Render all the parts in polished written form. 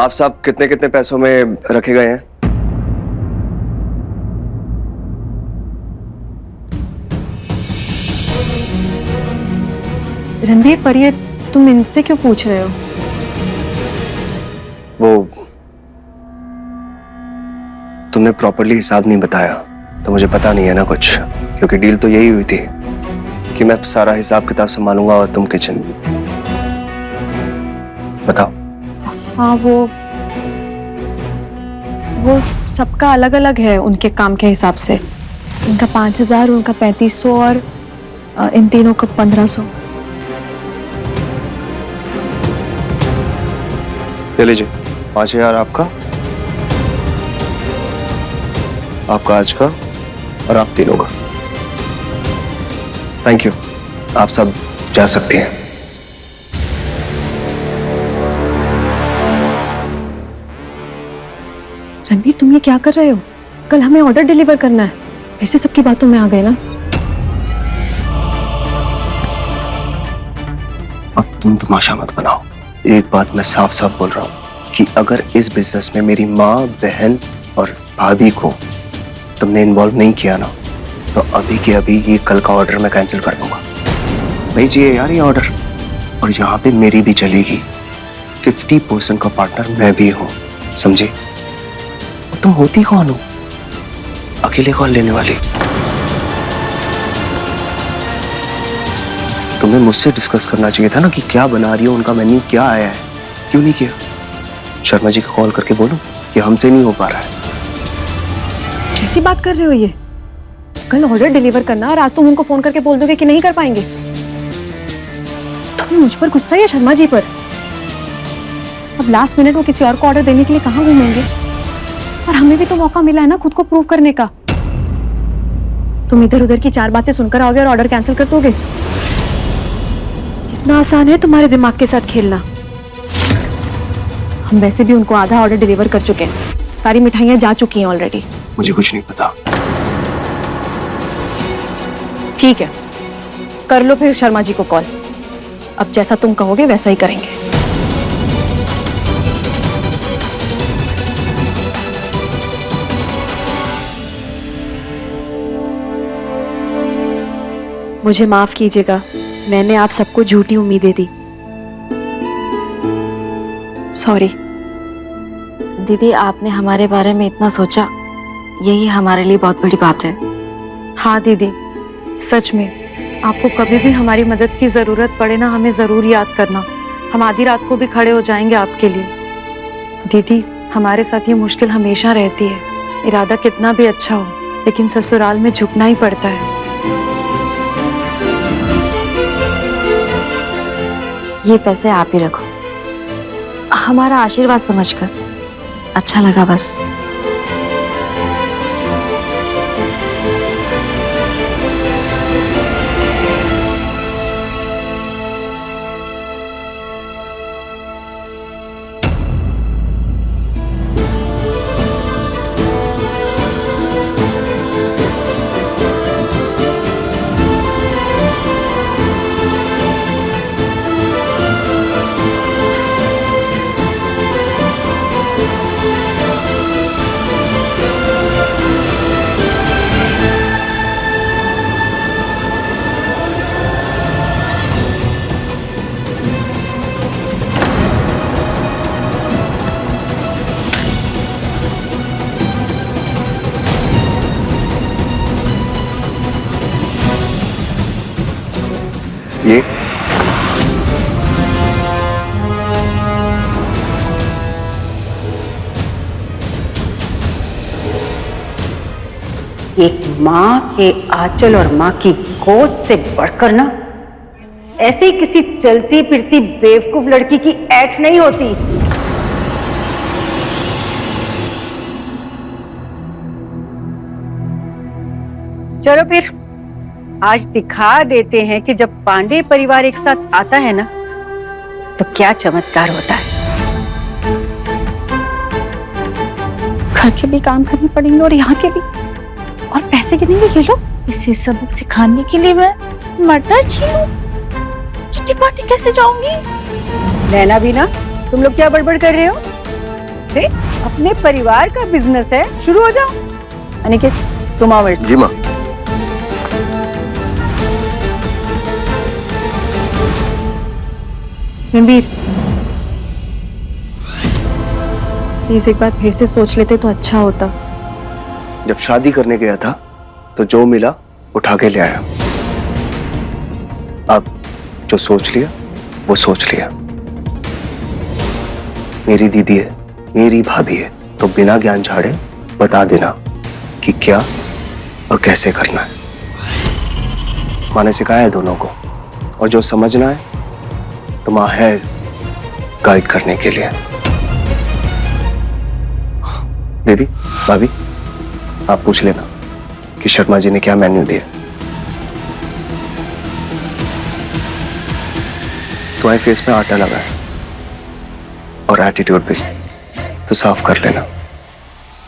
आप सब कितने कितने पैसों में रखे गए हैं? रणबीर, पर ये तुम इनसे क्यों पूछ रहे हो? वो तुमने प्रॉपर्ली हिसाब नहीं बताया तो मुझे पता नहीं है ना कुछ, क्योंकि डील तो यही हुई थी कि मैं सारा हिसाब किताब संभालूंगा और तुम किचन। बताओ। हाँ, वो सबका अलग अलग है उनके काम के हिसाब से। इनका 5,000, उनका 3,500 और इन तीनों का 1,500। ले लीजिए 5,000 आपका आज का और आप तीनों का। थैंक यू, आप सब जा सकती हैं। रणबीर, तुम ये क्या कर रहे हो? कल हमें ऑर्डर डिलीवर करना है, फिर से सबकी बातों में आ गए ना। अब तुम तमाशा मत बनाओ। एक बात मैं साफ साफ बोल रहा हूं कि अगर इस बिजनेस में मेरी माँ, बहन और भाभी को तुमने इन्वॉल्व नहीं किया ना, तो अभी के अभी ये कल का ऑर्डर मैं कैंसिल कर दूंगा। नहीं चाहिए यार ये ऑर्डर। और यहाँ पे मेरी भी चलेगी। 50% का पार्टनर मैं भी हूँ, समझे? और तुम होती कौन हो अकेले कॉल लेने वाली? तुम्हें मुझसे डिस्कस करना चाहिए था ना कि क्या बना रही हो, उनका मेन्यू क्या आया है। क्यों नहीं किया? शर्मा जी को कॉल करके बोलो कि हमसे नहीं हो पा रहा है। कैसी बात कर रहे हो ये? कल ऑर्डर डिलीवर करना और आज तुम उनको फोन करके बोल दोगे कि नहीं कर पाएंगे। तुम्हें मुझ पर गुस्सा है या शर्मा जी पर? अब लास्ट मिनट वो किसी और को ऑर्डर देने के लिए कहाँ घूमेंगे? और हमें भी तो मौका मिला है ना खुद को प्रूव करने का। तुम इधर उधर की 4 बातें सुनकर आओगे और ऑर्डर कैंसिल कर दोगे? इतना आसान है तुम्हारे दिमाग के साथ खेलना? हम वैसे भी उनको आधा ऑर्डर डिलीवर कर चुके हैं, सारी मिठाइयां जा चुकी हैं ऑलरेडी। मुझे कुछ नहीं पता। ठीक है, कर लो फिर शर्मा जी को कॉल। अब जैसा तुम कहोगे वैसा ही करेंगे। मुझे माफ कीजिएगा, मैंने आप सबको झूठी उम्मीदें दी। सॉरी। दीदी, आपने हमारे बारे में इतना सोचा, यही हमारे लिए बहुत बड़ी बात है। हाँ दीदी, सच में आपको कभी भी हमारी मदद की जरूरत पड़े ना, हमें जरूर याद करना। हम आधी रात को भी खड़े हो जाएंगे आपके लिए। दीदी, हमारे साथ ये मुश्किल हमेशा रहती है। इरादा कितना भी अच्छा हो, लेकिन ससुराल में झुकना ही पड़ता है। ये पैसे आप ही रखो, हमारा आशीर्वाद समझकर। अच्छा लगा बस। ये एक माँ के आंचल और माँ की गोद से बढ़कर ना ऐसी किसी चलती फिरती बेवकूफ लड़की की ऐश नहीं होती। चलो फिर आज दिखा देते हैं कि जब पांडे परिवार एक साथ आता है ना तो क्या चमत्कार होता है। घर के भी काम करने पड़ेंगे और यहाँ के भी, और पैसे गिनेंगे ये लोग। इसे सबक सिखाने के लिए मैं मटर छीनूं? किटी पार्टी कैसे जाऊंगी? नैना भी ना, तुम लोग क्या बड़बड़ कर रहे हो? दे, अपने परिवार का बिजनेस है, शुरू हो जाओ। अनिकेत, तुम आओ। जी माँ। रणबीर, प्लीज एक बार फिर से सोच लेते तो अच्छा होता। जब शादी करने गया था तो जो मिला उठा के ले आया। अब जो सोच लिया वो सोच लिया। मेरी दीदी है, मेरी भाभी है, तो बिना ज्ञान झाड़े बता देना कि क्या और कैसे करना है। माँ ने सिखाया है दोनों को, और जो समझना है तो माँ है गाइड करने के लिए। दीदी, भाभी, आप पूछ लेना कि शर्मा जी ने क्या मेन्यू दिया। तुम्हारे फेस में आटा लगा है और एटीट्यूड भी, तो साफ कर लेना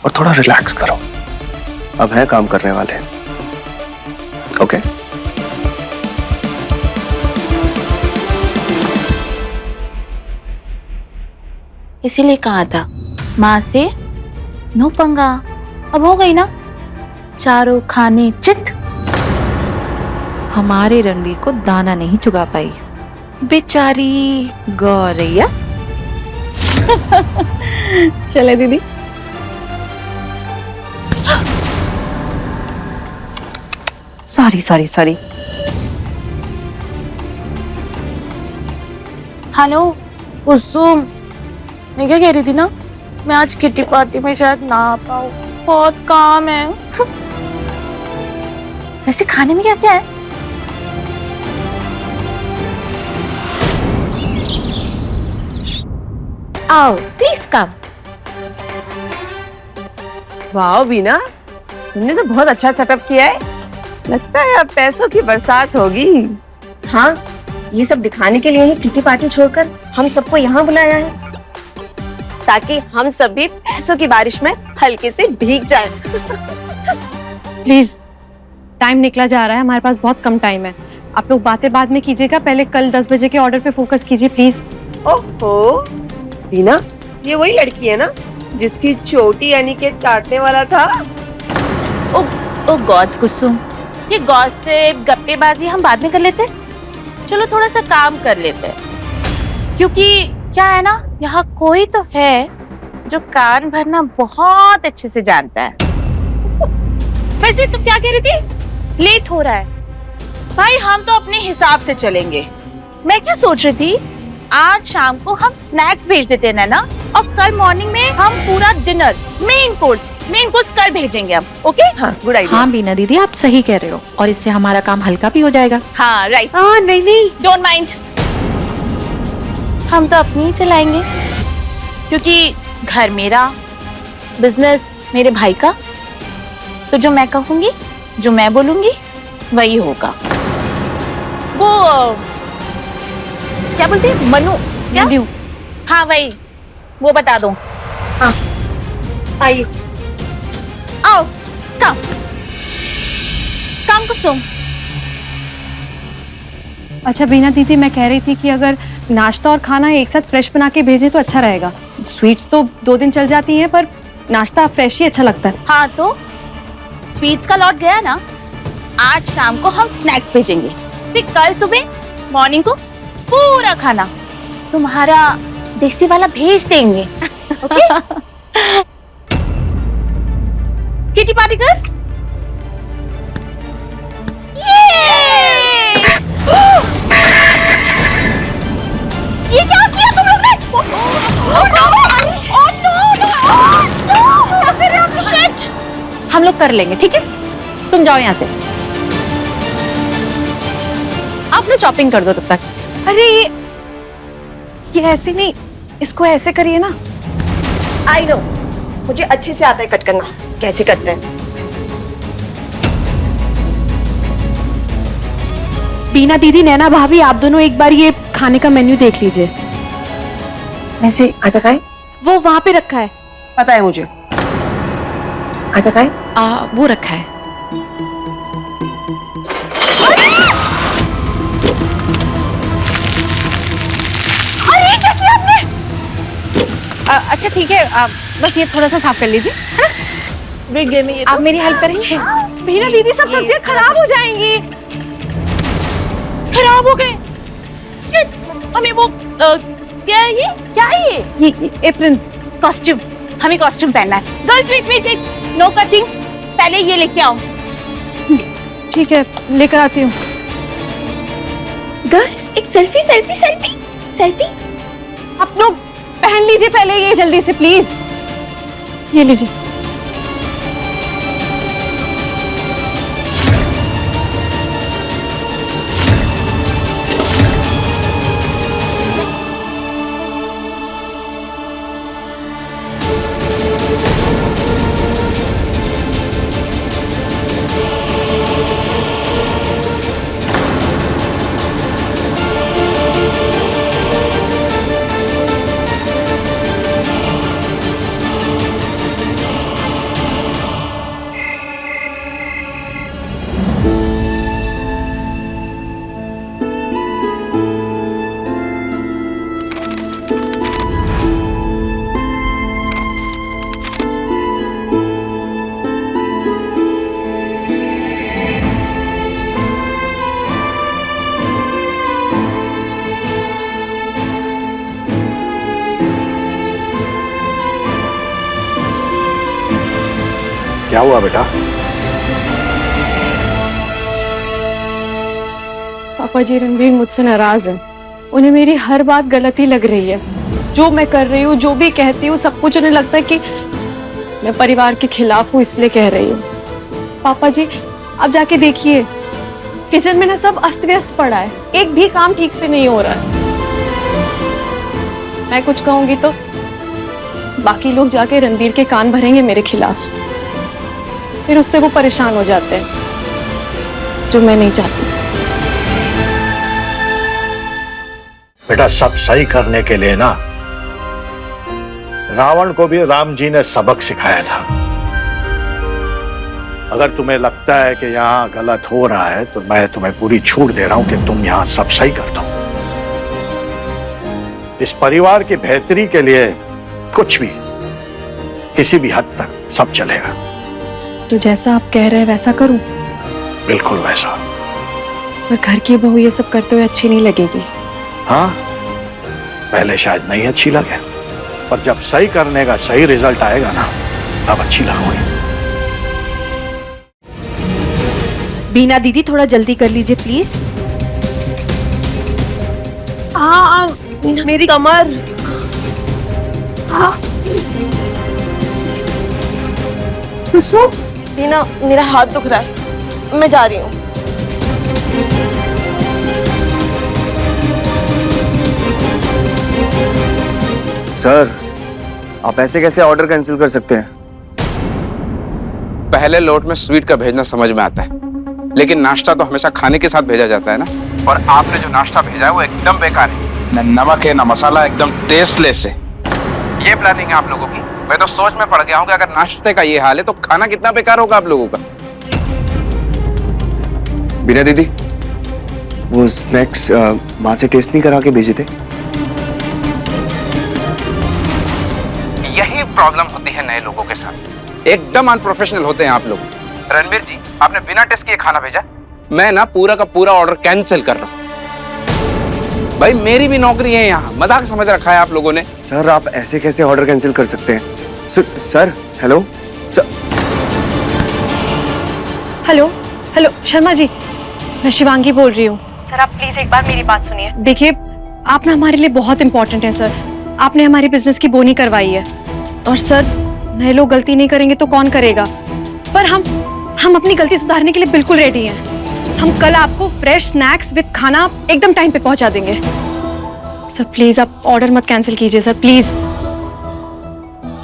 और थोड़ा रिलैक्स करो। अब है काम करने वाले। ओके? इसीलिए कहा था माँ से नो पंगा। अब हो गई ना, चारों खाने चित। हमारे रणवीर को दाना नहीं चुगा पाई बेचारी गौरैया। चले दीदी। Sorry sorry sorry. हेलो कुसुम, मैं क्या कह रही थी ना, मैं आज किटी पार्टी में शायद ना आ पाऊँ, बहुत काम है। वैसे खाने में क्या क्या है? आओ प्लीज कम। वाह बीना, तुमने तो बहुत अच्छा सेटअप किया है। लगता है अब पैसों की बरसात होगी। हाँ, ये सब दिखाने के लिए ही किटी पार्टी छोड़कर हम सबको यहाँ बुलाया है, ताकि हम सब भी पैसों की बारिश में हल्के से भीग जाएं। प्लीज, टाइम निकला जा रहा है, हमारे पास बहुत कम टाइम है। आप लोग बातें बाद में कीजिएगा, पहले कल 10 बजे के ऑर्डर पे फोकस कीजिए प्लीज। ओहो बीना, ये वही लड़की है ना जिसकी चोटी अनिकेत काटने वाला था? ओ गॉड्स कुसुम, ये गॉसिप गप्पेबाजी हम बाद में कर लेते हैं। चलो थोड़ा सा काम कर लेते हैं, क्योंकि क्या है ना, यहाँ कोई तो है जो कान भरना बहुत अच्छे से जानता है। वैसे तुम क्या कह रही थी? लेट हो रहा है भाई, हम तो अपने हिसाब से चलेंगे। मैं क्या सोच रही थी, आज शाम को हम स्नैक्स भेज देते हैं ना, और कल मॉर्निंग में हम पूरा डिनर मेन कोर्स कल भेजेंगे हम। ओके? हाँ, गुड आइडिया। हाँ बीना दीदी, आप सही कह रहे हो, और इससे हमारा काम हल्का भी हो जाएगा। हाँ राइट। हाँ नहीं, डोंट माइंड, हम तो अपनी ही चलाएंगे, क्योंकि घर मेरा, बिजनेस मेरे भाई का। तो जो मैं कहूंगी, जो मैं बोलूंगी वही होगा। वो क्या बोलते हैं, मनु क्या? हाँ वही, वो बता दो। हाँ आइए, आओ काम काम कुसुम। अच्छा बीना दीदी, मैं कह रही थी कि अगर नाश्ता और खाना एक साथ फ्रेश बना के भेजें तो अच्छा रहेगा। स्वीट्स तो 2 दिन चल जाती हैं, पर नाश्ता फ्रेश ही अच्छा लगता है। हाँ तो स्वीट्स का लॉट गया ना, आज शाम को हम स्नैक्स भेजेंगे, फिर कल सुबह मॉर्निंग को पूरा खाना तुम्हारा देसी वाला भेज देंगे। ओके? किटी पार्टी गर्ल्स, ये क्या किया तुम लोग ने? शिट! हम लोग कर लेंगे, ठीक है? तुम जाओ यहाँ से, आप लोग चॉपिंग कर दो तब तक। अरे ये ऐसे नहीं, इसको ऐसे करिए ना। आई नो, मुझे अच्छे से आता है कट करना, कैसे करते हैं। बीना दीदी, नैना भाभी, आप दोनों एक बार ये खाने का मेन्यू देख लीजिए। वैसे आटा खाए? वो वहां पे रखा है। पता है मुझे। आटा खाए? वो रखा है। अच्छा ठीक है, आप बस ये थोड़ा सा साफ कर लीजिए, है ना? आप मेरी हेल्प करेंगे? बीना दीदी, सब सब्जियां खराब हो जाएंगी। खराब हो गए? शिट, हमें वो क्या है ये? क्या है ये एप्रन, कॉस्ट्यूम, हमें कॉस्ट्यूम पहनना है। Girls wait wait wait, no cutting, पहले ये लेके आओ। ठीक है, लेकर आती हूँ। गर्ल्स, एक सेल्फी सेल्फी सेल्फी सेल्फी। आप लोग पहन लीजिए पहले ये जल्दी से प्लीज। ये लीजिए। क्या हुआ बेटा? पापा जी, रणवीर मुझसे नाराज है। उन्हें मेरी हर बात गलत ही लग रही है। जो मैं कर रही हूँ, जो भी कहती हूँ, सब कुछ उन्हें लगता है कि मैं परिवार के खिलाफ हूँ, इसलिए कह रही हूँ। पापा जी, अब जाके देखिए, किचन में ना सब अस्त व्यस्त पड़ा है, एक भी काम ठीक से नहीं हो रहा है। मैं कुछ कहूंगी तो बाकी लोग जाके रणवीर के कान भरेंगे मेरे खिलाफ, फिर उससे वो परेशान हो जाते हैं, जो मैं नहीं चाहती। बेटा, सब सही करने के लिए ना रावण को भी राम जी ने सबक सिखाया था। अगर तुम्हें लगता है कि यहाँ गलत हो रहा है तो मैं तुम्हें पूरी छूट दे रहा हूं कि तुम यहाँ सब सही कर दो। इस परिवार की बेहतरी के लिए कुछ भी, किसी भी हद तक सब चलेगा। तो जैसा आप कह रहे हैं वैसा करूं? बिल्कुल वैसा। पर घर की बहू ये सब करते हुए अच्छी नहीं लगेगी। हाँ, पहले शायद नहीं अच्छी लगे, पर जब सही करने का सही रिजल्ट आएगा ना, तब अच्छी लगेगी। बीना दीदी, थोड़ा जल्दी कर लीजिए प्लीज। हाँ, मेरी कमर। दीना, मेरा हाथ दुख रहा है, मैं जा रही हूँ। सर, आप ऐसे कैसे ऑर्डर कैंसिल कर सकते हैं? पहले लोट में स्वीट का भेजना समझ में आता है, लेकिन नाश्ता तो हमेशा खाने के साथ भेजा जाता है ना। और आपने जो नाश्ता भेजा है वो एकदम बेकार है, न नमक है न मसाला, एकदम टेस्टलेस है। ये प्लानिंग है आप लोगों की? मैं तो सोच में पड़ गया हूँ कि अगर नाश्ते का ये हाल है तो खाना कितना बेकार होगा आप लोगों का। बीना दीदी, वो स्नैक्स माँ से टेस्ट नहीं करा के भेजे थे? यही प्रॉब्लम होती है नए लोगों के साथ, एकदम अनप्रोफेशनल होते हैं आप लोग। रणवीर जी, आपने बिना टेस्ट किए खाना भेजा। मैं ना पूरा का पूरा ऑर्डर कैंसिल कर रहा हूँ। भाई, मेरी भी नौकरी है यहाँ, मजाक समझ रखा है आप लोगों ने। सर, आप ऐसे कैसे ऑर्डर कैंसिल कर सकते हैं? Sir, hello sir. Hello hello, Sharma ji, मैं शिवांगी बोल रही हूँ। सर, आप प्लीज एक बार मेरी बात सुनिए। देखिए, आप ना हमारे लिए बहुत इंपॉर्टेंट है सर। आपने हमारी बिजनेस की बोनी करवाई है, और सर, नए लोग गलती नहीं करेंगे तो कौन करेगा? पर हम अपनी गलती सुधारने के लिए बिल्कुल रेडी हैं। हम कल आपको फ्रेश स्नैक्स विद खाना एकदम टाइम पे पहुंचा देंगे। सर प्लीज, आप ऑर्डर मत कैंसिल कीजिए सर, प्लीज।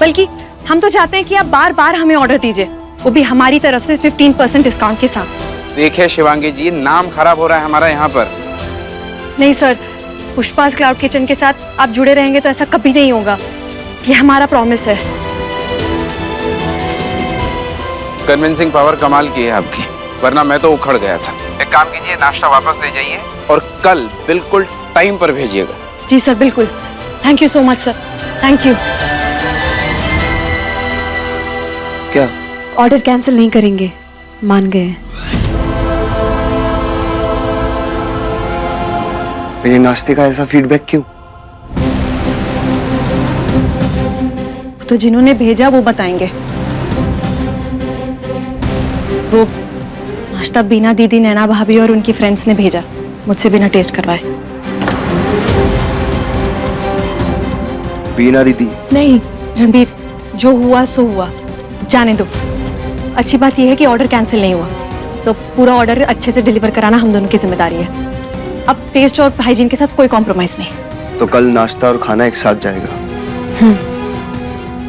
बल्कि हम तो चाहते हैं कि आप बार बार हमें ऑर्डर दीजिए, वो भी हमारी तरफ से 15% डिस्काउंट के साथ। देखिए शिवांगी जी, नाम खराब हो रहा है हमारा यहाँ पर। नहीं सर, पुष्पास क्लाउड किचन के साथ आप जुड़े रहेंगे तो ऐसा कभी नहीं होगा, ये हमारा प्रॉमिस है। कन्विंसिंग पावर कमाल की है आपकी, वरना मैं तो उखड़ गया था। एक काम कीजिए, नाश्ता वापस ले जाइए और कल बिल्कुल टाइम पर भेजिएगा। जी सर, बिल्कुल। Thank you so much sir, thank you. क्या? ऑर्डर कैंसिल नहीं करेंगे, मान गए। मेरे नाश्ते का ऐसा फीडबैक क्यों? तो जिन्होंने भेजा वो बताएंगे। वो नाश्ता बीना दीदी, नैना भाभी और उनकी फ्रेंड्स ने भेजा, मुझसे बिना टेस्ट करवाए। बीना दीदी? नहीं रणबीर, जो हुआ सो हुआ, जाने दो। अच्छी बात यह है कि ऑर्डर कैंसिल नहीं हुआ, तो पूरा ऑर्डर अच्छे से डिलीवर कराना हम दोनों की जिम्मेदारी है। अब टेस्ट और हाइजीन के साथ कोई कॉम्प्रोमाइज नहीं। तो कल नाश्ता और खाना एक साथ जाएगा?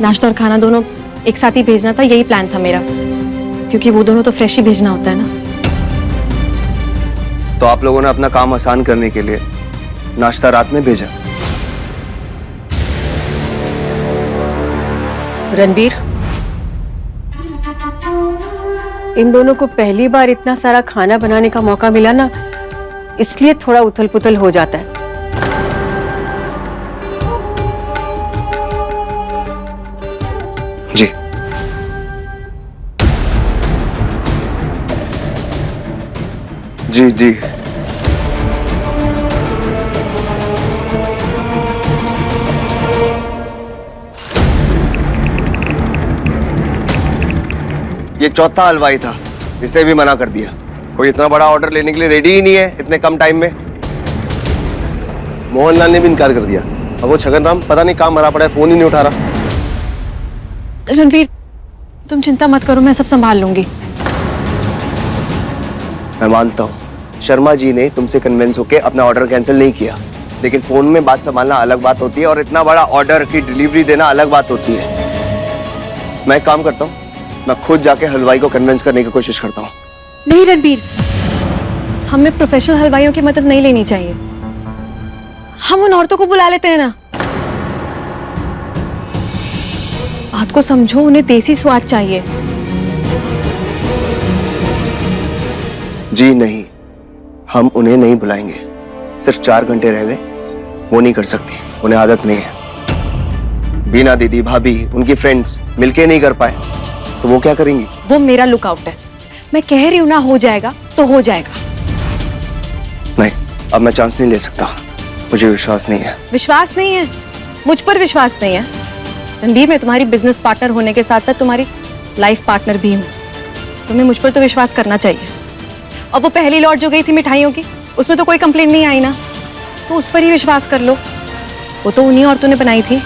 नाश्ता और खाना दोनों एक साथ ही भेजना था, यही प्लान था मेरा, क्योंकि वो दोनों तो फ्रेश ही भेजना होता है ना। तो आप लोगों ने अपना काम आसान करने के लिए नाश्ता रात में भेजा? रणबीर, इन दोनों को पहली बार इतना सारा खाना बनाने का मौका मिला ना, इसलिए थोड़ा उथल पुथल हो जाता है। जी। जी जी। ये चौथा हलवाई था, इसने भी मना कर दिया। कोई इतना बड़ा ऑर्डर लेने के लिए रेडी ही नहीं है इतने कम टाइम में। मोहनलाल ने भी इनकार कर दिया। अब वो छगन राम पता नहीं कहाँ मरा पड़ा है, फोन ही नहीं उठा रहा। रणबीर, तुम चिंता मत करो, मैं सब संभाल लूंगी। मैं मानता हूँ शर्मा जी ने तुमसे कन्विंस होके अपना ऑर्डर कैंसिल नहीं किया, लेकिन फोन में बात संभालना अलग बात होती है और इतना बड़ा ऑर्डर की डिलीवरी देना अलग बात होती है। मैं एक काम करता हूँ, मैं खुद जाके हलवाई को कन्विंस करने की कोशिश करता हूँ। नहीं रणबीर, हमें प्रोफेशनल हलवाइयों की मदद नहीं लेनी चाहिए। हम उन औरतों को बुला लेते हैं ना। बात को समझो, उन्हें देसी स्वाद चाहिए। जी नहीं, हम उन्हें नहीं बुलाएंगे। सिर्फ 4 घंटे रह गए, वो नहीं कर सकती, उन्हें आदत नहीं है। बीना दीदी, भाभी, उनकी फ्रेंड्स मिलके नहीं कर पाए तो वो क्या करेंगी? वो मेरा लुकआउट है। मैं कह रही हूं ना, हो जाएगा तो हो जाएगा। नहीं, अब मैं चांस नहीं ले सकता, मुझे विश्वास नहीं है। विश्वास नहीं है? मुझ पर विश्वास नहीं है? रणबीर, मैं तुम्हारी बिजनेस पार्टनर होने के साथ साथ तुम्हारी लाइफ पार्टनर भी हूँ। तुम्हें मुझ पर तो विश्वास करना चाहिए। और वो पहली लॉट जो गई थी मिठाइयों की, उसमें तो कोई कंप्लेंट नहीं आई ना, तो उस पर ही विश्वास कर लो। वो तो उन्हीं औरतों ने बनाई थी।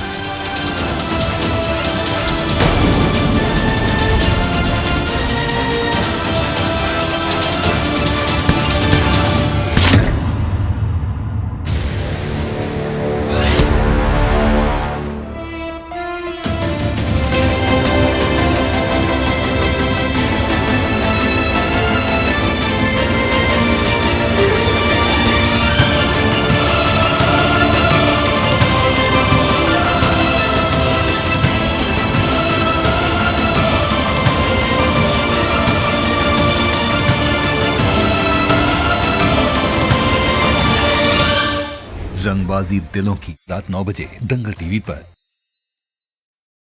रंगबाजी दिलों की, रात 9 बजे दंगल टीवी पर।